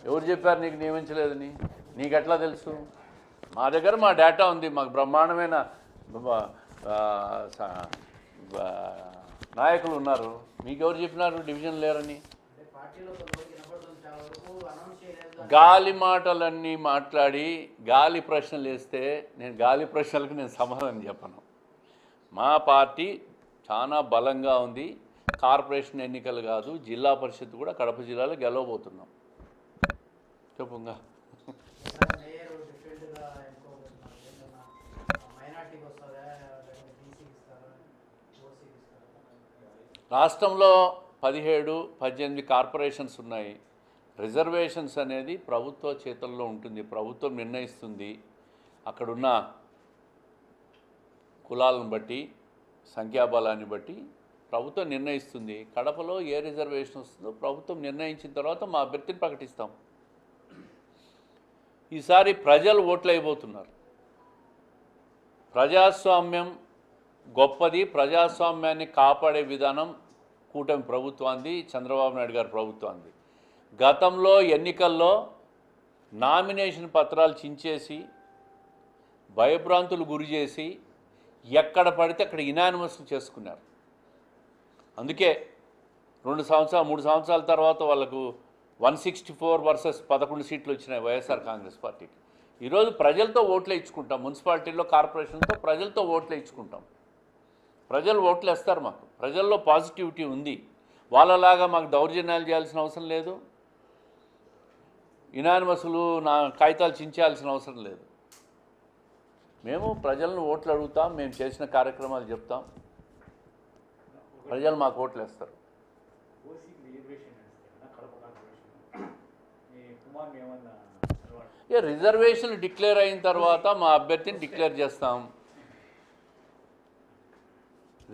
ఎవరు చెప్పారు నీకు నియమించలేదని? నీకు ఎట్లా తెలుసు? మా దగ్గర మా డేటా ఉంది, మాకు బ్రహ్మాండమైన నాయకులు ఉన్నారు. మీకెవరు చెప్పినారు డివిజన్ లేరని? గాలి మాటలన్నీ మాట్లాడి గాలి ప్రశ్నలు వేస్తే నేను గాలి ప్రశ్నలకు నేను సమాధానం చెప్పను. మా పార్టీ చాలా బలంగా ఉంది. కార్పొరేషన్ ఎన్నికలు కాదు, జిల్లా పరిషత్ కూడా కడప జిల్లాలో గెలవబోతున్నాం. చెప్పుగా రాష్ట్రంలో 17-18 కార్పొరేషన్స్ ఉన్నాయి. రిజర్వేషన్స్ అనేది ప్రభుత్వ చేతుల్లో ఉంటుంది, ప్రభుత్వం నిర్ణయిస్తుంది. అక్కడున్న కులాలను బట్టి, సంఖ్యాబలాన్ని బట్టి ప్రభుత్వం నిర్ణయిస్తుంది. కడపలో ఏ రిజర్వేషన్ వస్తుందో ప్రభుత్వం నిర్ణయించిన తర్వాత మా అభ్యర్థిని ప్రకటిస్తాం. ఈసారి ప్రజలు ఓట్లు అయిపోతున్నారు. ప్రజాస్వామ్యం గొప్పది. ప్రజాస్వామ్యాన్ని కాపాడే విధానం కూటమి ప్రభుత్వాన్ని, చంద్రబాబు నాయుడు గారి ప్రభుత్వాన్ని. గతంలో ఎన్నికల్లో నామినేషన్ పత్రాలు చించేసి భయభ్రాంతులు గురి చేసి ఎక్కడ పడితే అక్కడ ఇనానిమస్ చేసుకున్నారు. అందుకే 2 సంవత్సరాలు 3 సంవత్సరాల తర్వాత వాళ్ళకు 164 వర్సెస్ 11 సీట్లు వచ్చినాయి వైఎస్ఆర్ కాంగ్రెస్ పార్టీకి. ఈరోజు ప్రజలతో ఓట్లు ఇచ్చుకుంటాం. మున్సిపాలిటీల్లో, కార్పొరేషన్తో ప్రజలతో ఓట్లు ఇచ్చుకుంటాం. ప్రజలు ఓట్లు వేస్తారు. మాకు ప్రజల్లో పాజిటివిటీ ఉంది. వాళ్ళలాగా మాకు దౌర్జన్యాలు చేయాల్సిన అవసరం లేదు, ఇనానిమస్లు నా కాగితాలు చించాల్సిన అవసరం లేదు. మేము ప్రజలను ఓట్లు అడుగుతాం, మేము చేసిన కార్యక్రమాలు చెప్తాం, ప్రజలు మాకు ఓట్లు వేస్తారు. రిజర్వేషన్ డిక్లేర్ అయిన తర్వాత మా అభ్యర్థిని డిక్లేర్ చేస్తాం.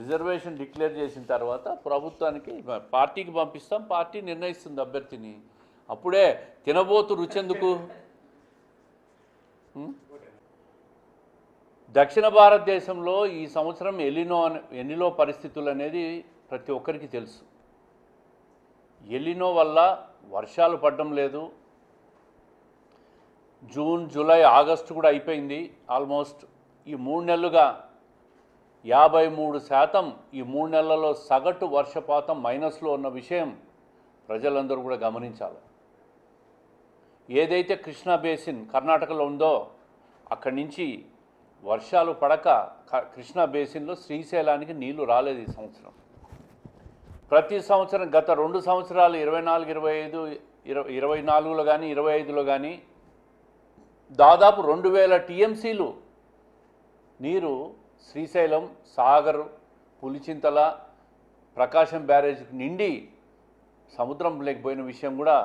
రిజర్వేషన్ డిక్లేర్ చేసిన తర్వాత ప్రభుత్వానికి, పార్టీకి పంపిస్తాం. పార్టీ నిర్ణయిస్తుంది అభ్యర్థిని. అప్పుడే తినబోతు రుచెందుకు? దక్షిణ భారతదేశంలో ఈ సంవత్సరం ఎలినో పరిస్థితులు అనేది ప్రతి ఒక్కరికి తెలుసు. ఎలినో వల్ల వర్షాలు పడడం లేదు. జూన్, జూలై, ఆగస్టు కూడా అయిపోయింది. ఆల్మోస్ట్ ఈ 3 నెలలుగా 53% ఈ 3 నెలలలో సగటు వర్షపాతం మైనస్లో ఉన్న విషయం ప్రజలందరూ కూడా గమనించాలి. ఏదైతే కృష్ణా బేసిన్ కర్ణాటకలో ఉందో అక్కడి నుంచి వర్షాలు పడక కృష్ణా బేసిన్లో శ్రీశైలానికి నీళ్లు రాలేదు ఈ సంవత్సరం. ప్రతి సంవత్సరం గత 2 సంవత్సరాలు 24, 25, 24లో కానీ 25లో కానీ దాదాపు 2000 టీఎంసీలు నీరు శ్రీశైలం, సాగర్, పులిచింతల, ప్రకాశం బ్యారేజ్కి నిండి సముద్రం లేకపోయిన విషయం కూడా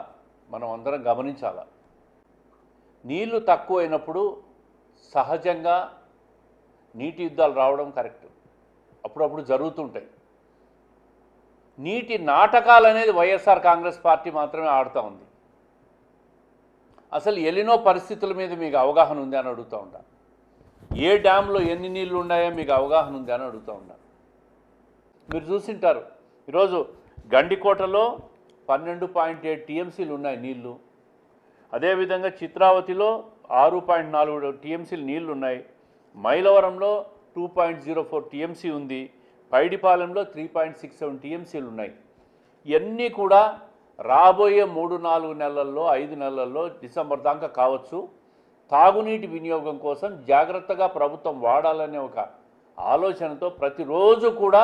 మనం అందరం గమనించాలి. నీళ్లు తక్కువైనప్పుడు సహజంగా నీటి యుద్ధాలు రావడం కరెక్ట్, అప్పుడప్పుడు జరుగుతుంటాయి. నీటి నాటకాలు అనేది వైఎస్ఆర్ కాంగ్రెస్ పార్టీ మాత్రమే ఆడుతూ ఉంది. అసలు ఎలినో పరిస్థితుల మీద మీకు అవగాహన ఉంది అని అడుగుతూ ఉంటా. ఏ డ్యాంలో ఎన్ని నీళ్లు ఉన్నాయో మీకు అవగాహన ఉంది అని అడుగుతూ ఉన్నారు. మీరు చూసింటారు, ఈరోజు గండికోటలో 12.7 టీఎంసీలు ఉన్నాయి నీళ్లు. అదేవిధంగా చిత్రావతిలో 6.4 టీఎంసీలు నీళ్లు ఉన్నాయి. మైలవరంలో 2.04 టీఎంసీ ఉంది. పైడిపాలెంలో 3.67 టీఎంసీలు ఉన్నాయి. ఇవన్నీ కూడా రాబోయే 3-4 నెలల్లో, 5 నెలల్లో, డిసెంబర్ దాకా కావచ్చు, తాగునీటి వినియోగం కోసం జాగ్రత్తగా ప్రభుత్వం వాడాలనే ఒక ఆలోచనతో ప్రతిరోజు కూడా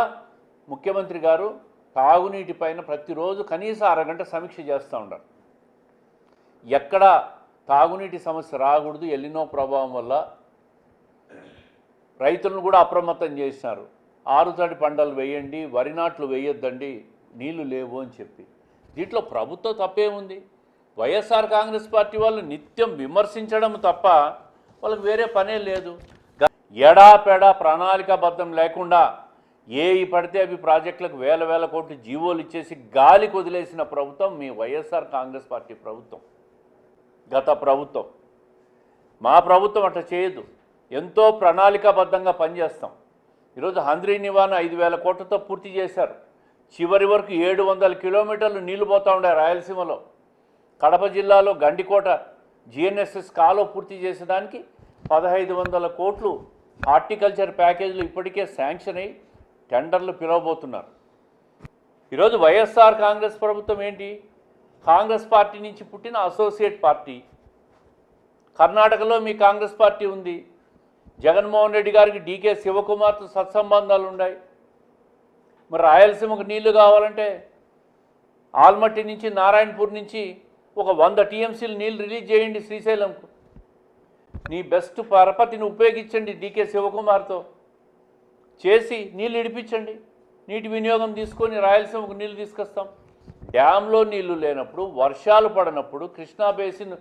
ముఖ్యమంత్రి గారు తాగునీటి పైన ప్రతిరోజు కనీసం అరగంట సమీక్ష చేస్తూ ఉంటారు. ఎక్కడ తాగునీటి సమస్య రాకూడదు. ఎలినో ప్రభావం వల్ల రైతులను కూడా అప్రమత్తం చేసినారు. ఆరుతడి పంటలు వేయండి, వరి నాట్లు వేయొద్దండి, నీళ్లు లేవు అని చెప్పి. దీంట్లో ప్రభుత్వం తప్పేముంది? వైఎస్ఆర్ కాంగ్రెస్ పార్టీ వాళ్ళు నిత్యం విమర్శించడం తప్ప వాళ్ళకి వేరే పనే లేదు. ఎడాపెడా ప్రణాళికాబద్ధం లేకుండా పడితే అవి ప్రాజెక్టులకు వేల కోట్లు జీవోలు ఇచ్చేసి గాలికి వదిలేసిన ప్రభుత్వం మీ వైఎస్ఆర్ కాంగ్రెస్ పార్టీ ప్రభుత్వం, గత ప్రభుత్వం. మా ప్రభుత్వం అట్లా చేయదు. ఎంతో ప్రణాళికాబద్ధంగా పనిచేస్తాం. ఈరోజు హంద్రీ నివాను 5,000 కోట్లతో పూర్తి చేశారు. చివరి వరకు 700 కిలోమీటర్లు నీళ్లు పోతూ ఉండే రాయలసీమలో. కడప జిల్లాలో గండికోట జిఎన్ఎస్ఎస్ కాలువ పూర్తి చేసేదానికి 1500 కోట్లు హార్టికల్చర్ ప్యాకేజీలు ఇప్పటికే శాంక్షన్ అయ్యి టెండర్లు పిలవబోతున్నారు. ఈరోజు వైఎస్ఆర్ కాంగ్రెస్ ప్రభుత్వం ఏంటి? కాంగ్రెస్ పార్టీ నుంచి పుట్టిన అసోసియేట్ పార్టీ. కర్ణాటకలో మీ కాంగ్రెస్ పార్టీ ఉంది. జగన్మోహన్ రెడ్డి గారికి డీకే శివకుమార్తో సత్సంబంధాలు ఉన్నాయి. మరి రాయలసీమకు నీళ్లు కావాలంటే ఆల్మట్టి నుంచి నారాయణపూర్ నుంచి ఒక 100 టీఎంసీలు నీళ్ళు రిలీజ్ చేయండి శ్రీశైలంకు. నీ బెస్ట్ పరపతిని ఉపయోగించండి డీకే శివకుమార్తో చేసి నీళ్ళు ఇడిపించండి. నీటి వినియోగం తీసుకొని రాయలసీమకు నీళ్ళు తీసుకొస్తాం. డ్యాంలో నీళ్లు లేనప్పుడు, వర్షాలు పడినప్పుడు, కృష్ణా బేసిన్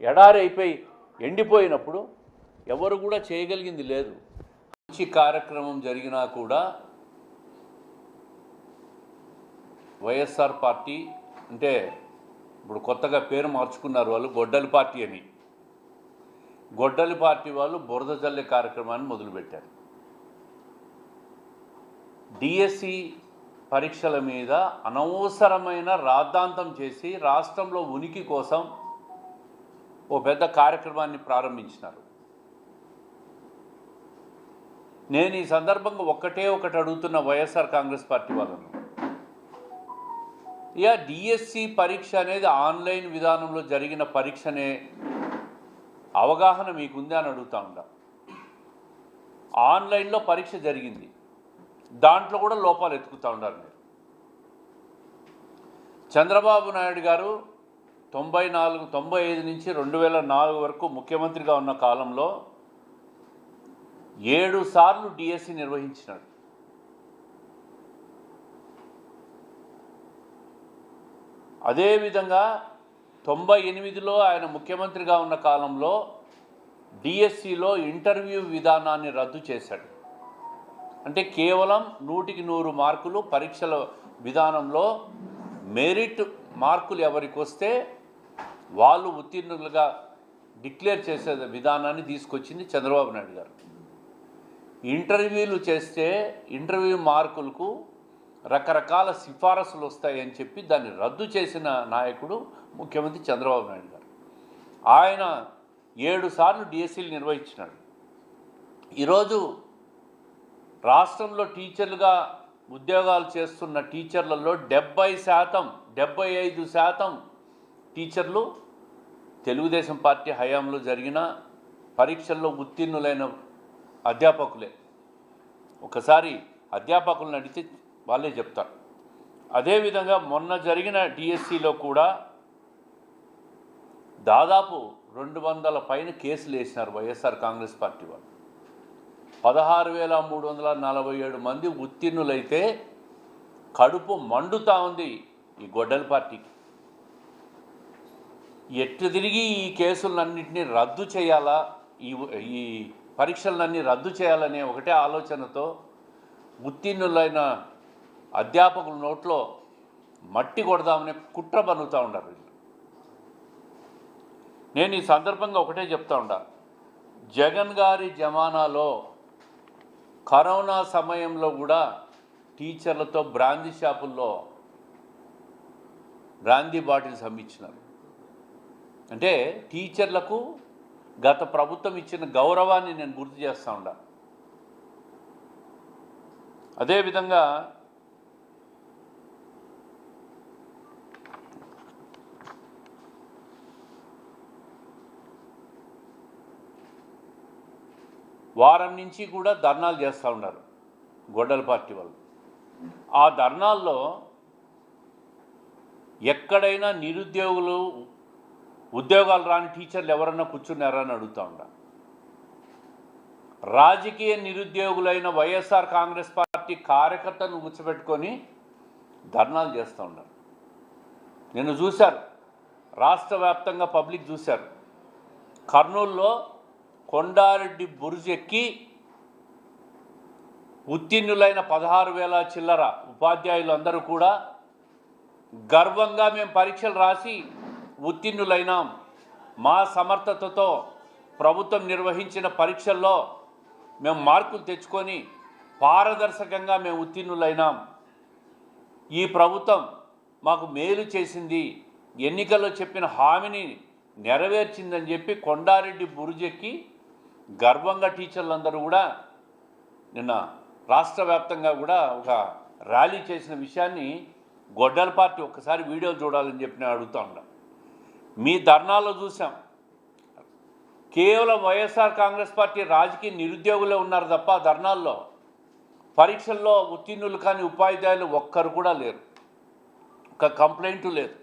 ఎడారి అయిపోయి ఎండిపోయినప్పుడు ఎవరు కూడా చేయగలిగింది లేదు. మంచి కార్యక్రమం జరిగినా కూడా వైఎస్ఆర్ పార్టీ అంటే ఇప్పుడు కొత్తగా పేరు మార్చుకున్నారు వాళ్ళు, గొడ్డలి పార్టీ అని. గొడ్డలి పార్టీ వాళ్ళు బురద జల్లే కార్యక్రమాన్ని మొదలుపెట్టారు. డిఎస్సి పరీక్షల మీద అనవసరమైన రాద్ధాంతం చేసి రాష్ట్రంలో ఉనికి కోసం ఓ పెద్ద కార్యక్రమాన్ని ప్రారంభించినారు. నేను ఈ సందర్భంగా ఒకటి అడుగుతున్న వైఎస్ఆర్ కాంగ్రెస్ పార్టీ వాళ్ళను, డిఎస్సి పరీక్ష అనేది ఆన్లైన్ విధానంలో జరిగిన పరీక్షనే అవగాహన మీకుంది అని అడుగుతా ఉంటా. ఆన్లైన్లో పరీక్ష జరిగింది, దాంట్లో కూడా లోపాలు ఎత్తుకుతూ ఉన్నారు మీరు. చంద్రబాబు నాయుడు గారు 95 నుంచి 2004 వరకు ముఖ్యమంత్రిగా ఉన్న కాలంలో 7 సార్లు డిఎస్సి నిర్వహించినాడు. అదేవిధంగా 98లో ఆయన ముఖ్యమంత్రిగా ఉన్న కాలంలో డిఎస్సిలో ఇంటర్వ్యూ విధానాన్ని రద్దు చేశాడు. అంటే కేవలం 100కి 100 మార్కులు పరీక్షల విధానంలో మెరిట్ మార్కులు ఎవరికి వస్తే వాళ్ళు ఉత్తీర్ణులుగా డిక్లేర్ చేసే విధానాన్ని తీసుకొచ్చింది చంద్రబాబు నాయుడు గారు. ఇంటర్వ్యూలు చేస్తే ఇంటర్వ్యూ మార్కులకు రకరకాల సిఫారసులు వస్తాయని చెప్పి దాన్ని రద్దు చేసిన నాయకుడు ముఖ్యమంత్రి చంద్రబాబు నాయుడు గారు. ఆయన 7 సార్లు డిఎస్సీలు నిర్వహించినాడు. ఈరోజు రాష్ట్రంలో టీచర్లుగా ఉద్యోగాలు చేస్తున్న టీచర్లలో 75% టీచర్లు తెలుగుదేశం పార్టీ హయాంలో జరిగిన పరీక్షల్లో ఉత్తీర్ణులైన అధ్యాపకులే. ఒకసారి అధ్యాపకులను అడిగితే వాళ్ళే చెప్తారు. అదేవిధంగా మొన్న జరిగిన డిఎస్సిలో కూడా దాదాపు 200 పైన కేసులు వేసినారు వైఎస్ఆర్ కాంగ్రెస్ పార్టీ వాళ్ళు. 16,347 మంది ఉత్తీర్ణులైతే కడుపు మండుతూ ఉంది ఈ గొడ్డలి పార్టీకి. ఎట్టు తిరిగి ఈ కేసులన్నింటినీ రద్దు చేయాలా, ఈ పరీక్షలన్నీ రద్దు చేయాలనే ఒకటే ఆలోచనతో ఉత్తీర్ణులైన అధ్యాపకుల నోట్లో మట్టి కొడదామనే కుట్ర బన్నుతూ ఉన్నారు. నేను ఈ సందర్భంగా ఒకటే చెప్తా ఉండా, జగన్ గారి జమానాలో కరోనా సమయంలో కూడా టీచర్లతో బ్రాందీ షాపుల్లో బ్రాందీ బాటిల్స్ అమ్మించినారు. అంటే టీచర్లకు గత ప్రభుత్వం ఇచ్చిన గౌరవాన్ని నేను గుర్తు చేస్తూ ఉండా. అదేవిధంగా వారం నుంచి కూడా ధర్నాలు చేస్తూ ఉన్నారు గొడ్డలి పార్టీ వాళ్ళు. ఆ ధర్నాల్లో ఎక్కడైనా నిరుద్యోగులు, ఉద్యోగాలు రాని టీచర్లు ఎవరన్నా కూర్చున్నారా అని అడుగుతూ ఉంటా. రాజకీయ నిరుద్యోగులైన వైఎస్ఆర్ కాంగ్రెస్ పార్టీ కార్యకర్తలను కూర్చోబెట్టుకొని ధర్నాలు చేస్తూ ఉన్నారు. నేను చూశారు, రాష్ట్ర వ్యాప్తంగా పబ్లిక్ చూశారు. కర్నూలులో కొండారెడ్డి బురుజు ఎక్కి ఉత్తీర్ణులైన 16,000 చిల్లర ఉపాధ్యాయులు అందరూ కూడా గర్వంగా మేము పరీక్షలు రాసి ఉత్తీర్ణులైనాం, మా సమర్థతతో ప్రభుత్వం నిర్వహించిన పరీక్షల్లో మేము మార్కులు తెచ్చుకొని పారదర్శకంగా మేము ఉత్తీర్ణులైనాం, ఈ ప్రభుత్వం మాకు మేలు చేసింది, ఎన్నికల్లో చెప్పిన హామీని నెరవేర్చిందని చెప్పి కొండారెడ్డి బురుజెక్కి గర్వంగా టీచర్లందరూ కూడా నిన్న రాష్ట్ర వ్యాప్తంగా కూడా ఒక ర్యాలీ చేసిన విషయాన్ని గొడ్డల పార్టీ ఒక్కసారి వీడియో చూడాలని చెప్పి నేను అడుగుతా ఉన్నా. మీ ధర్నాలో చూసాం, కేవలం వైఎస్ఆర్ కాంగ్రెస్ పార్టీ రాజకీయ నిరుద్యోగులే ఉన్నారు తప్ప ధర్నాల్లో పరీక్షల్లో ఉత్తీర్ణులు కానీ ఉపాధ్యాయులు ఒక్కరు కూడా లేరు, ఒక కంప్లైంటు లేదు.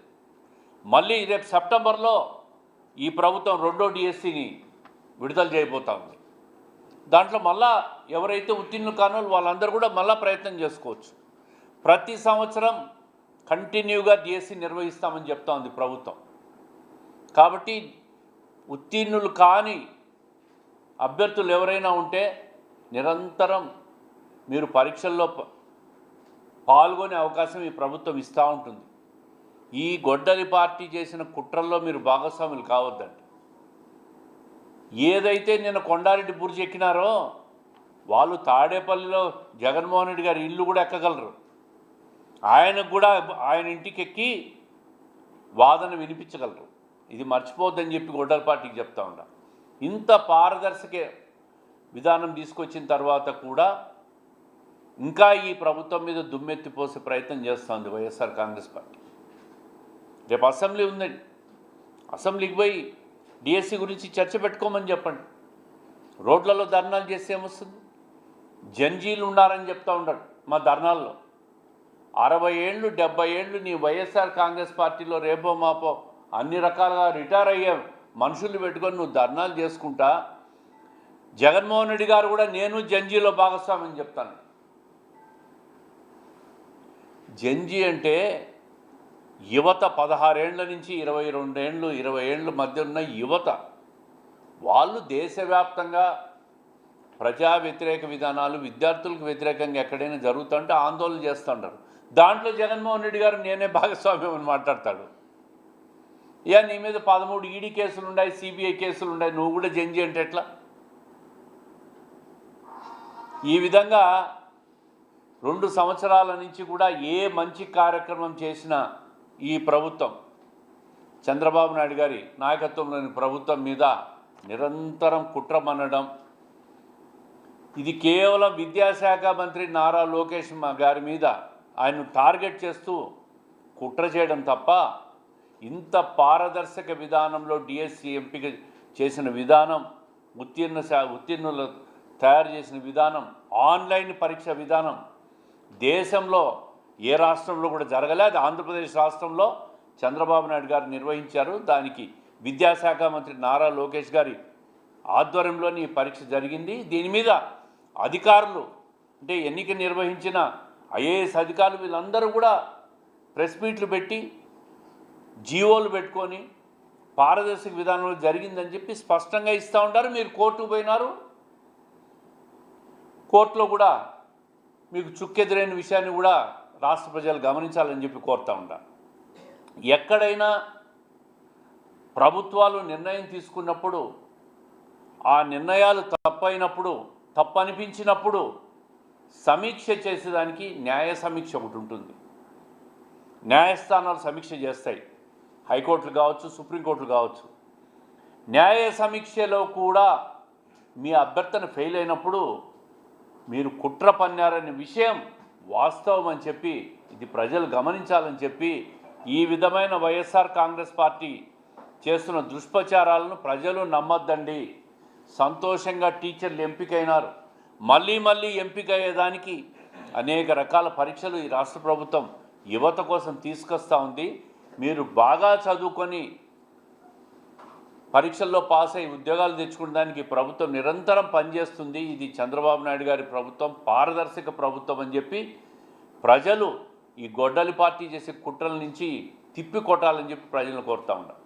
మళ్ళీ రేపు సెప్టెంబర్లో ఈ ప్రభుత్వం రెండో డిఎస్సిని విడుదల చేయబోతా ఉంది. దాంట్లో మళ్ళా ఎవరైతే ఉత్తీర్ణులు కానో వాళ్ళందరూ కూడా మళ్ళా ప్రయత్నం చేసుకోవచ్చు. ప్రతి సంవత్సరం కంటిన్యూగా డిఎస్సి నిర్వహిస్తామని చెప్తా ఉంది ప్రభుత్వం. కాబట్టి ఉత్తీర్ణులు కాని అభ్యర్థులు ఎవరైనా ఉంటే నిరంతరం మీరు పరీక్షల్లో పాల్గొనే అవకాశం ఈ ప్రభుత్వం ఇస్తూ ఉంటుంది. ఈ గొడ్డలి పార్టీ చేసిన కుట్రల్లో మీరు భాగస్వాములు కావద్దండి. ఏదైతే నిన్న కొండారెడ్డి బుర్జి ఎక్కినారో వాళ్ళు తాడేపల్లిలో జగన్మోహన్ రెడ్డి గారి ఇల్లు కూడా ఎక్కగలరు. ఆయనకు కూడా ఆయన ఇంటికి ఎక్కి వాదన వినిపించగలరు. ఇది మర్చిపోద్దని చెప్పి గొడ్డలి పార్టీకి చెప్తా ఉన్నా. ఇంత పారదర్శక విధానం తీసుకొచ్చిన తర్వాత కూడా ఇంకా ఈ ప్రభుత్వం మీద దుమ్మెత్తిపోసే ప్రయత్నం చేస్తుంది వైఎస్ఆర్ కాంగ్రెస్ పార్టీ. రేపు అసెంబ్లీ ఉందండి, అసెంబ్లీకి పోయి డిఎస్సి గురించి చర్చ పెట్టుకోమని చెప్పండి. రోడ్లలో ధర్నాలు చేస్తే ఏమొస్తుంది? జంజీలు ఉండాలని చెప్తా ఉంటాడు మా ధర్నాల్లో. 60 ఏళ్ళు 70 ఏళ్ళు నీ వైఎస్ఆర్ కాంగ్రెస్ పార్టీలో రేపో మాపో అన్ని రకాలుగా రిటైర్ అయ్యే మనుషులు పెట్టుకొని నువ్వు ధర్నాలు చేసుకుంటా. జగన్మోహన్ రెడ్డి గారు కూడా నేను జంజీలో భాగస్వామని చెప్తాను. జంజీ అంటే యువత 16 ఏళ్ల నుంచి 22 ఏళ్ళు 20 ఏళ్ళ మధ్య ఉన్న యువత. వాళ్ళు దేశవ్యాప్తంగా ప్రజా వ్యతిరేక విధానాలు విద్యార్థులకు వ్యతిరేకంగా ఎక్కడైనా జరుగుతుంటే ఆందోళన చేస్తుంటారు. దాంట్లో జగన్మోహన్ రెడ్డి గారు నేనే భాగస్వామ్యం అని మాట్లాడతాడు. ఇక నీ మీద 13 ఈడీ కేసులు ఉన్నాయి, సిబిఐ కేసులు ఉన్నాయి, నువ్వు కూడా జంజీ అంటే ఎట్లా? ఈ విధంగా 2 సంవత్సరాల నుంచి కూడా ఏ మంచి కార్యక్రమం చేసినా ఈ ప్రభుత్వం చంద్రబాబు నాయుడు గారి నాయకత్వంలోని ప్రభుత్వం మీద నిరంతరం కుట్రమనడం, ఇది కేవలం విద్యాశాఖ మంత్రి నారా లోకేష్ గారి మీద ఆయన్ను టార్గెట్ చేస్తూ కుట్ర చేయడం తప్ప ఇంత పారదర్శక విధానంలో డిఎస్సి ఎంపిక చేసిన విధానం, ఉత్తీర్ణులు తయారు చేసిన విధానం, ఆన్లైన్ పరీక్ష విధానం దేశంలో ఏ రాష్ట్రంలో కూడా జరగలేదు. ఆంధ్రప్రదేశ్ రాష్ట్రంలో చంద్రబాబు నాయుడు గారు నిర్వహించారు. దానికి విద్యాశాఖ మంత్రి నారా లోకేష్ గారి ఆధ్వర్యంలోని ఈ పరీక్ష జరిగింది. దీని మీద అధికారులు అంటే ఎన్నిక నిర్వహించిన ఐఏఎస్ అధికారులు వీళ్ళందరూ కూడా ప్రెస్ మీట్లు పెట్టి జీవోలు పెట్టుకొని పారదర్శక విధానంలో జరిగిందని చెప్పి స్పష్టంగా ఇస్తూ ఉంటారు. మీరు కోర్టుకు పోయినారు, కోర్టులో కూడా మీకు చుక్కెదురైన విషయాన్ని కూడా రాష్ట్ర ప్రజలు గమనించాలని చెప్పి కోరుతూ ఉంటారు. ఎక్కడైనా ప్రభుత్వాలు నిర్ణయం తీసుకున్నప్పుడు ఆ నిర్ణయాలు తప్పైనప్పుడు, తప్పనిపించినప్పుడు సమీక్ష చేసేదానికి న్యాయ సమీక్ష ఒకటి ఉంటుంది. న్యాయస్థానాలు సమీక్ష చేస్తాయి, హైకోర్టులు కావచ్చు, సుప్రీంకోర్టులు కావచ్చు. న్యాయ సమీక్షలో కూడా మీ అభ్యర్థన ఫెయిల్ అయినప్పుడు మీరు కుట్ర పన్నారనే విషయం వాస్తవం అని చెప్పి ఇది ప్రజలు గమనించాలని చెప్పి ఈ విధమైన వైఎస్ఆర్ కాంగ్రెస్ పార్టీ చేస్తున్న దుష్ప్రచారాలను ప్రజలు నమ్మొద్దండి. సంతోషంగా టీచర్లు ఎంపికైనారు, మళ్ళీ మళ్ళీ ఎంపిక అయ్యేదానికి అనేక రకాల పరీక్షలు ఈ రాష్ట్ర ప్రభుత్వం యువత కోసం తీసుకొస్తూ ఉంది. మీరు బాగా చదువుకొని పరీక్షల్లో పాస్ అయ్యి ఉద్యోగాలు తెచ్చుకునే దానికి ప్రభుత్వం నిరంతరం పనిచేస్తుంది. ఇది చంద్రబాబు నాయుడు గారి ప్రభుత్వం పారదర్శక ప్రభుత్వం అని చెప్పి ప్రజలు ఈ గొడ్డలి పార్టీ చేసే కుట్రల నుంచి తిప్పి కొట్టాలని చెప్పి ప్రజలను కోరుతా ఉన్నారు.